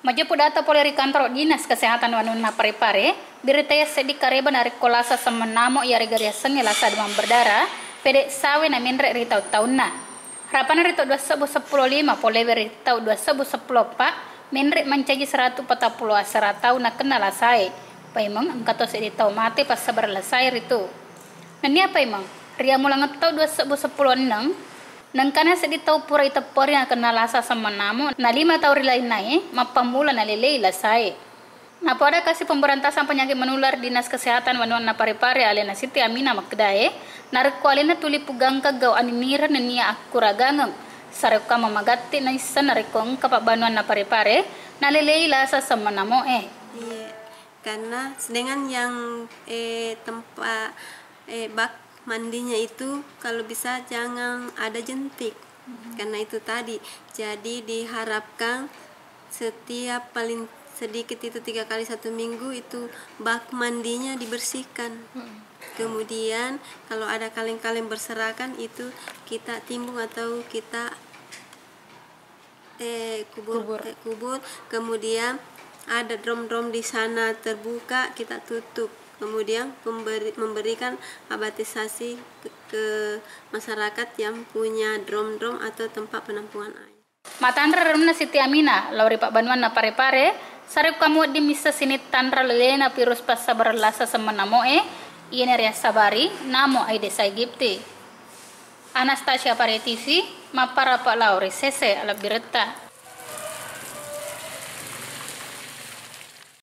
Maju data poleri kantor dinas kesehatan wanuna pare-pare, beritaya sedik kareba narik kolasa semenamo yari garia sengi lasa demam berdarah, pede sawe na minre ritau tauna. Harapan ritau 2015 polewe ritau 2010 pak, minre mencaji 140 asara tau na kena lasai. Paimang angkato seditau mati pas sabar lasai ritu. Nani apa imang? Ria mulang tau 2010 nang kana seditau pura itapori na kena lasa semenamo na 5 tahun lain nae mapamula na lelei lasai. Na pada kasih pemberantasan penyakit menular Dinas Kesehatan Wanuna Pare-Pare alena Siti Amina Makdae narko alena tuli pugang kagaw aninira nania akuragangang sareka mamagati na isa narikong kapak Wanuna Pare-Pare na lelei lasa semenamo Iya, karena sedangkan yang tempat bak mandinya itu kalau bisa jangan ada jentik karena itu tadi, jadi diharapkan setiap paling sedikit itu 3 kali 1 minggu itu bak mandinya dibersihkan. Kemudian kalau ada kaleng-kaleng berserakan itu kita timbun atau kita kubur, kemudian ada drum-drum di sana terbuka kita tutup. Kemudian memberikan abatisasi ke masyarakat yang punya drum-drum atau tempat penampungan air. Matandra remna Siti Amina, lauri Pak Wanuna Pare-Pare, sarip kamu di misa sini tandra lelena virus pas sabar lasa semenamo iene ria sabari namo aide sai gipti. Anastasia Pare TV, mapara Pak Lauri Sese ala bireta.